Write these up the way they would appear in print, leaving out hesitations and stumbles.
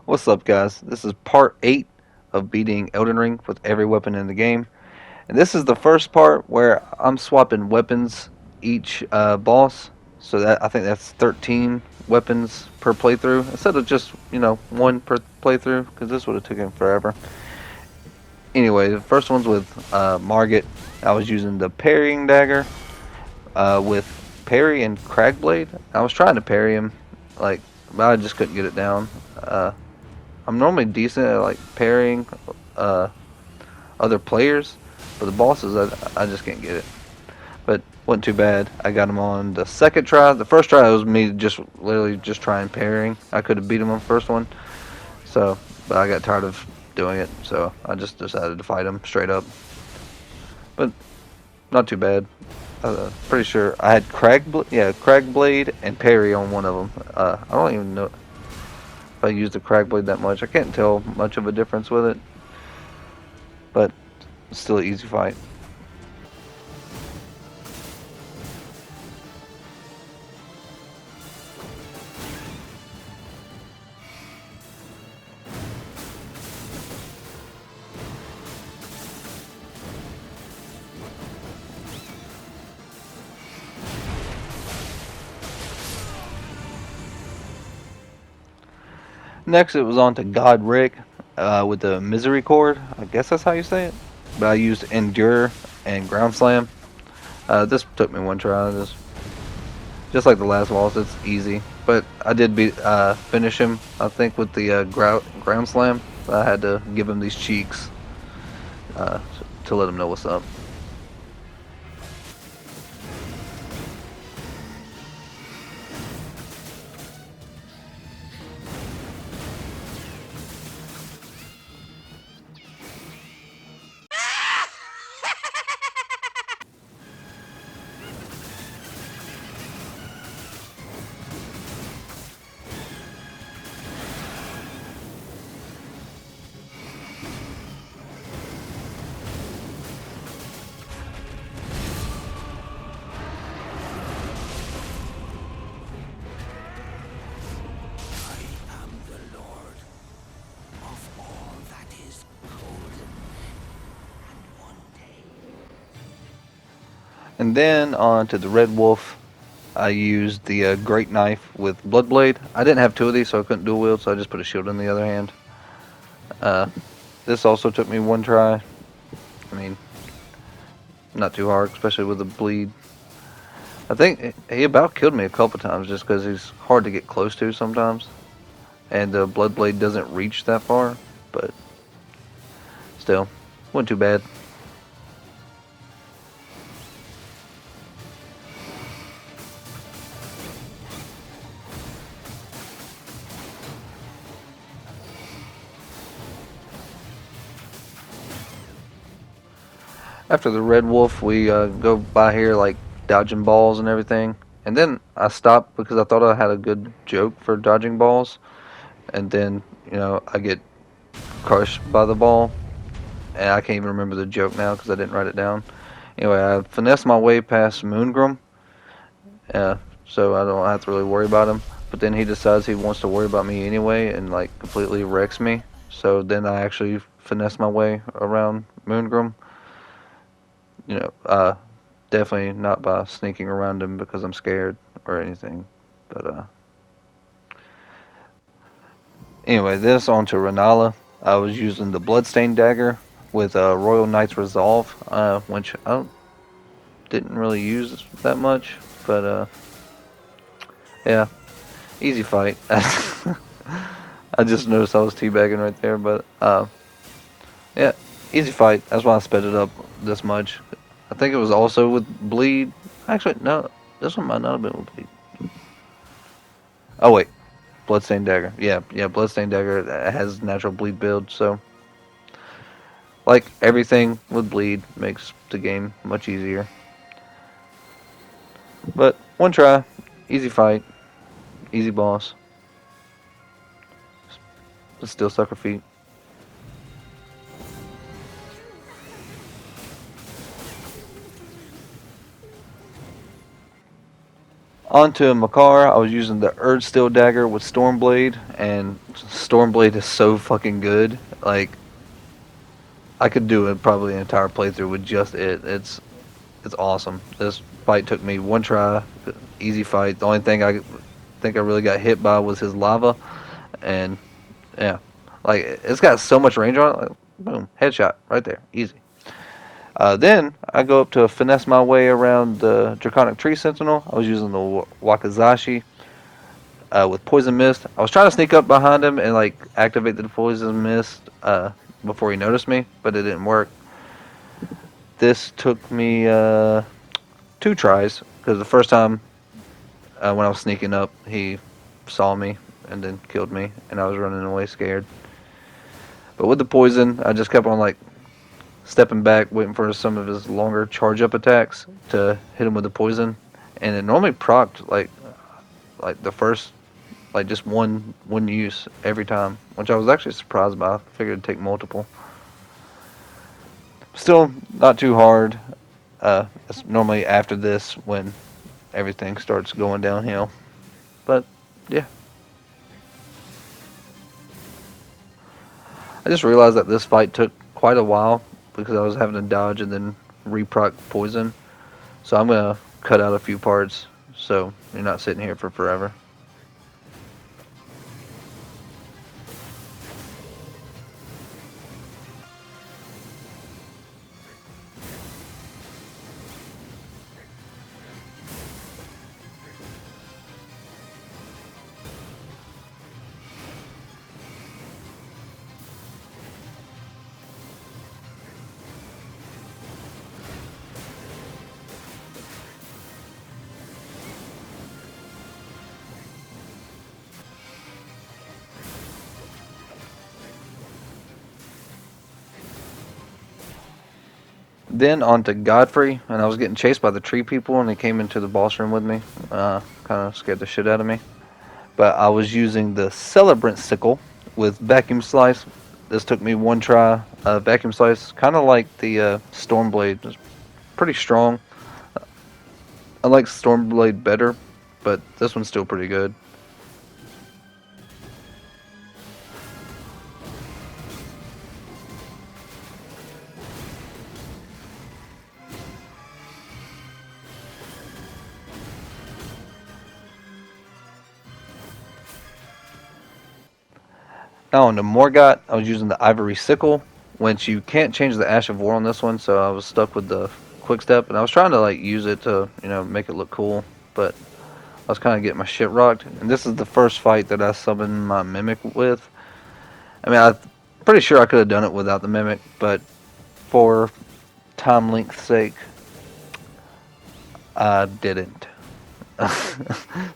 What's up, guys? This is part 8 of beating Elden Ring with every weapon in the game. And this is the first part where I'm swapping weapons each boss. So that I think that's 13 weapons per playthrough instead of just, one per playthrough because this would have taken forever. Anyway, the first one's with Margit. I was using the parrying dagger with parry and Cragblade. I was trying to parry him, like, but I just couldn't get it down. Uh, I'm normally decent at like parrying uh, other players, but the bosses I just can't get it. But wasn't too bad. I got him on the second try. The first try was me just literally just trying parrying. I could have beat him on the first one, so but I got tired of doing it, so I just decided to fight him straight up. But not too bad. Pretty sure I had Cragblade and parry on one of them. I don't even know if I used the Cragblade that much. I can't tell much of a difference with it, but it's still an easy fight. Next, it was on to God Rick with the Misery Chord. I guess that's how you say it. But I used Endure and Ground Slam. This took me one try. This, just like the last boss, it's easy. But I did finish him, I think, with the Ground Slam. I had to give him these cheeks uh, to let him know what's up. And then on to the Red Wolf. I used the Great Knife with Bloodblade. I didn't have two of these, so I couldn't dual wield, so I just put a shield in the other hand. Uh, this also took me one try. I mean, not too hard, especially with the bleed. I think he about killed me a couple times just because he's hard to get close to sometimes. And the Bloodblade doesn't reach that far, but still, wasn't too bad. After the Red Wolf, we go by here like dodging balls and everything. And then I stopped because I thought I had a good joke for dodging balls. And then, I get crushed by the ball. And I can't even remember the joke now because I didn't write it down. Anyway, I finessed my way past Moongrim, uh, so I don't have to really worry about him. But then he decides he wants to worry about me anyway and like completely wrecks me. So then I actually finesse my way around Moongrim. Definitely not by sneaking around him because I'm scared or anything. But anyway, this on to Renala. I was using the Bloodstained Dagger with Royal Knight's Resolve, which didn't really use that much. But yeah, easy fight. I just noticed I was teabagging right there, but yeah, easy fight. That's why I sped it up this much. I think it was also with bleed. Actually, no, this one might not have been with bleed. Oh wait, Bloodstained Dagger. Yeah, Bloodstained Dagger has natural bleed build, so like everything with bleed makes the game much easier. But one try, easy fight, easy boss, but still sucker feet. Onto Makar, I was using the Urge Steel Dagger with Stormblade, and Stormblade is so fucking good. Like, I could do it probably an entire playthrough with just it. It's awesome. This fight took me one try, easy fight. The only thing I think I really got hit by was his lava, and yeah, like it's got so much range on it. Like, boom, headshot right there, easy. Then I go up to finesse my way around the Draconic Tree Sentinel. I was using the Wakazashi with Poison Mist. I was trying to sneak up behind him and like activate the Poison Mist before he noticed me, but it didn't work. This took me 2 tries because the first time when I was sneaking up, he saw me and then killed me, and I was running away scared. But with the poison, I just kept on like stepping back, waiting for some of his longer charge up attacks to hit him with the poison, and it normally procced like the first like just one use every time, which I was actually surprised by. I figured it'd take multiple. Still not too hard. It's normally after this when everything starts going downhill. But yeah, I just realized that this fight took quite a while because I was having to dodge and then reproc poison. So I'm gonna cut out a few parts so you're not sitting here for forever. Then on to Godfrey, and I was getting chased by the tree people, and they came into the boss room with me. Kind of scared the shit out of me. But I was using the Celebrant Sickle with Vacuum Slice. This took me 1 try. Vacuum Slice, kind of like the Stormblade, it's pretty strong. I like Stormblade better, but this one's still pretty good. Now on the Morgot, I was using the Ivory Sickle, which you can't change the Ash of War on this one, so I was stuck with the Quick Step, and I was trying to like use it to, make it look cool, but I was kind of getting my shit rocked. And this is the first fight that I summoned my Mimic with. I mean, I'm pretty sure I could have done it without the Mimic, but for time length's sake, I didn't.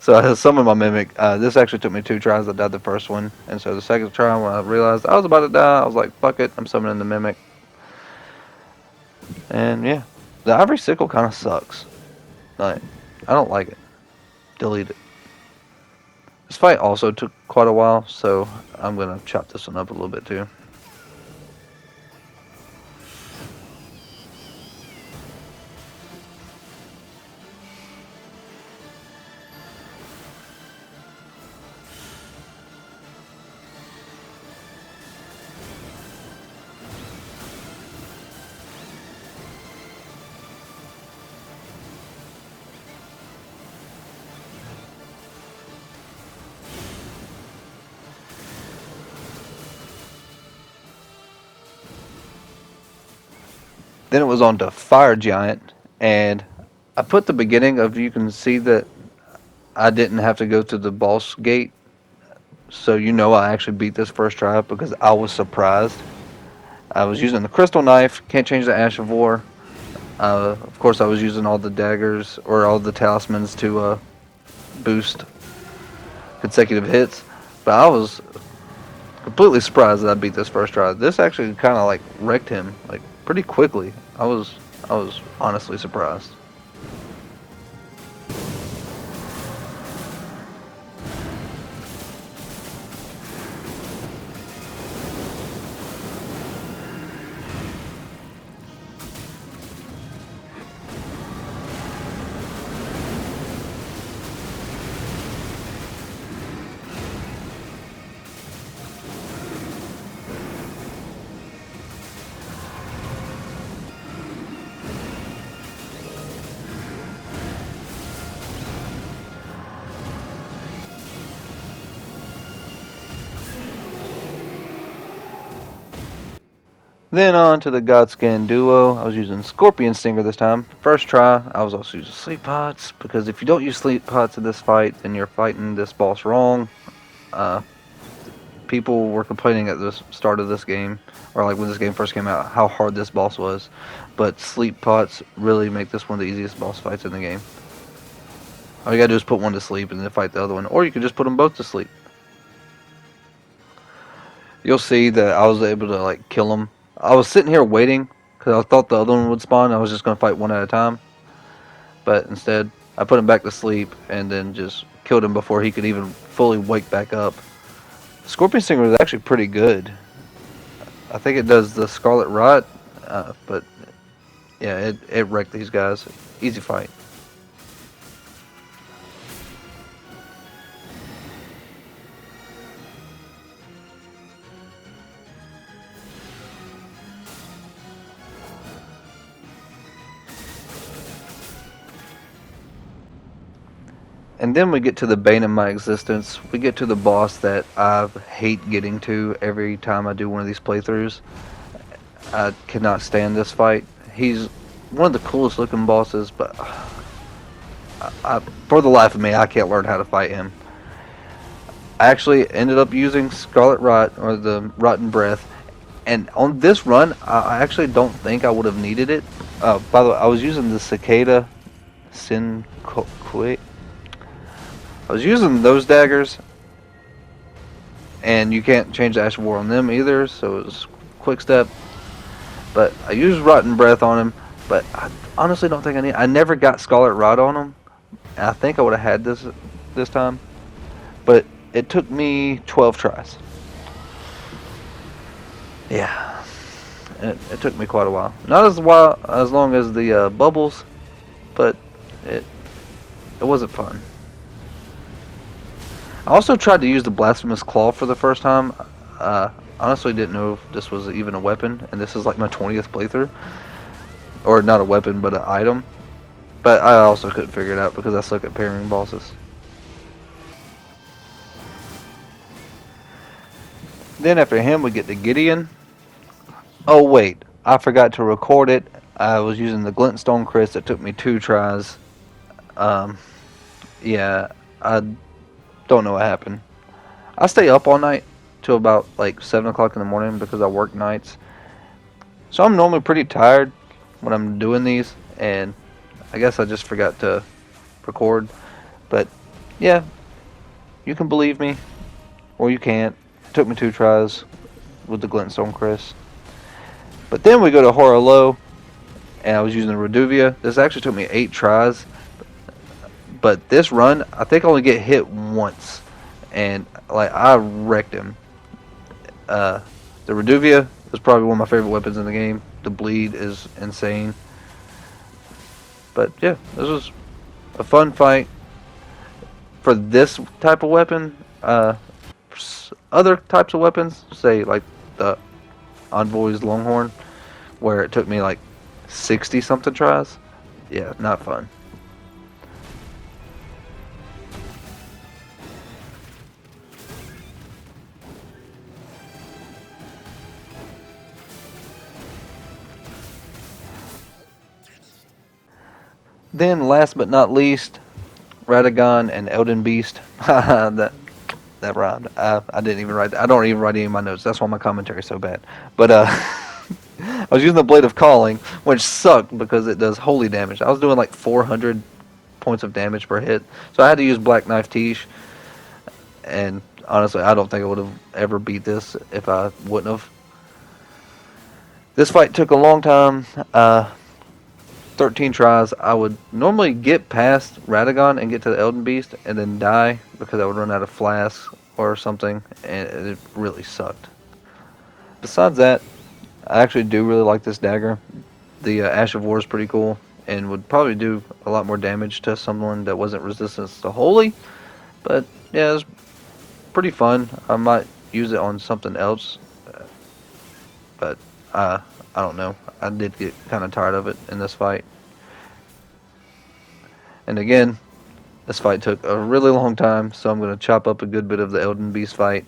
So I summoned my Mimic. This actually took me 2 tries. I died the first one, and so the second try, when I realized I was about to die, I was like, fuck it, I'm summoning the Mimic. And yeah, the Ivory Sickle kind of sucks. Like, I don't like it. Delete it. This fight also took quite a while, so I'm going to chop this one up a little bit too. Then it was on to Fire Giant, and I put the beginning of, you can see that I didn't have to go to the boss gate, so I actually beat this first try because I was surprised. I was using the Crystal Knife, can't change the Ash of War. Of course, I was using all the daggers or all the talismans to boost consecutive hits, but I was completely surprised that I beat this first try. This actually kind of like wrecked him like pretty quickly. I was honestly surprised. Then on to the Godscan duo. I was using Scorpion Stinger this time. First try, I was also using Sleep Pots, because if you don't use Sleep Pots in this fight, then you're fighting this boss wrong. Uh, People were complaining at the start of this game, or like when this game first came out, how hard this boss was. But Sleep Pots really make this one of the easiest boss fights in the game. All you gotta do is put one to sleep and then fight the other one, or you can just put them both to sleep. You'll see that I was able to like kill him. I was sitting here waiting because I thought the other one would spawn. I was just gonna fight one at a time, but instead I put him back to sleep and then just killed him before he could even fully wake back up. Scorpion Stinger was actually pretty good. I think it does the Scarlet Rot, but yeah, it wrecked these guys. Easy fight. And then we get to the bane of my existence. We get to the boss that I hate getting to every time I do one of these playthroughs. I cannot stand this fight. He's one of the coolest looking bosses, but for the life of me, I can't learn how to fight him. I actually ended up using Scarlet Rot, or the Rotten Breath, and on this run, I actually don't think I would have needed it. By the way, I was using the Cicada Sin Quit. I was using those daggers, and you can't change the Ash of War on them either, so it was quick step. But I used Rotten Breath on him, but I honestly don't think I need. I never got Scarlet Rot on him. And I think I would have had this time, but it took me 12 tries. Yeah, it took me quite a while. Not as long as the bubbles, but it wasn't fun. I also tried to use the Blasphemous Claw for the first time. Honestly didn't know if this was even a weapon, and this is like my 20th playthrough. Or not a weapon, but an item. But I also couldn't figure it out because I suck at parrying bosses. Then after him we get to Gideon. Oh wait, I forgot to record it. I was using the Glintstone Chris. It took me 2 tries. Yeah, I don't know what happened. I stay up all night till about like 7 o'clock in the morning because I work nights. So I'm normally pretty tired when I'm doing these, and I guess I just forgot to record. But yeah, you can believe me, or you can't. It took me 2 tries with the Glintstone Chris. But then we go to Horror Low, and I was using the Reduvia. This actually took me 8 tries. But this run, I think I only get hit once, and like I wrecked him. The Reduvia is probably one of my favorite weapons in the game. The bleed is insane. But yeah, this was a fun fight for this type of weapon. Other types of weapons, say like the Envoy's Longhorn, where it took me like 60 something tries. Yeah, not fun. Then, last but not least, Radagon and Elden Beast. that rhymed. I didn't even write. I don't even write any of my notes. That's why my commentary is so bad. But I was using the Blade of Calling, which sucked because it does holy damage. I was doing like 400 points of damage per hit, so I had to use Black Knife Tiche. And honestly, I don't think I would have ever beat this if I wouldn't have. This fight took a long time. 13 tries. I would normally get past Radagon and get to the Elden Beast and then die because I would run out of flasks or something, and it really sucked. Besides that, I actually do really like this dagger. The Ash of War is pretty cool and would probably do a lot more damage to someone that wasn't resistant to Holy, but yeah, it's pretty fun. I might use it on something else, but I don't know. I did get kind of tired of it in this fight. And again, this fight took a really long time, so I'm going to chop up a good bit of the Elden Beast fight.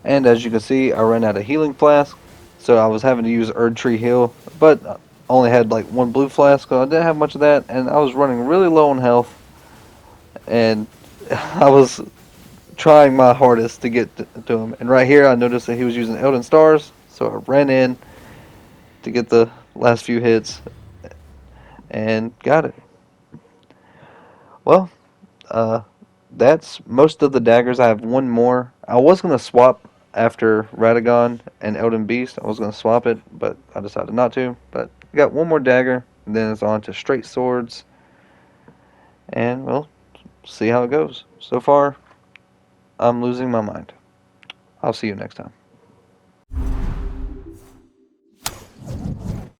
And as you can see, I ran out of healing flask, so I was having to use Erd Tree Heal, but I only had like one blue flask, so I didn't have much of that, and I was running really low on health, and I was trying my hardest to get to him. And right here, I noticed that he was using Elden Stars, so I ran in to get the last few hits and got it. Well, uh, that's most of the daggers. I have one more. I was gonna swap after Radagon and Elden Beast. I was gonna swap it, but I decided not to. But I got one more dagger, and then it's on to straight swords, and we'll see how it goes. So far, I'm losing my mind. I'll see you next time.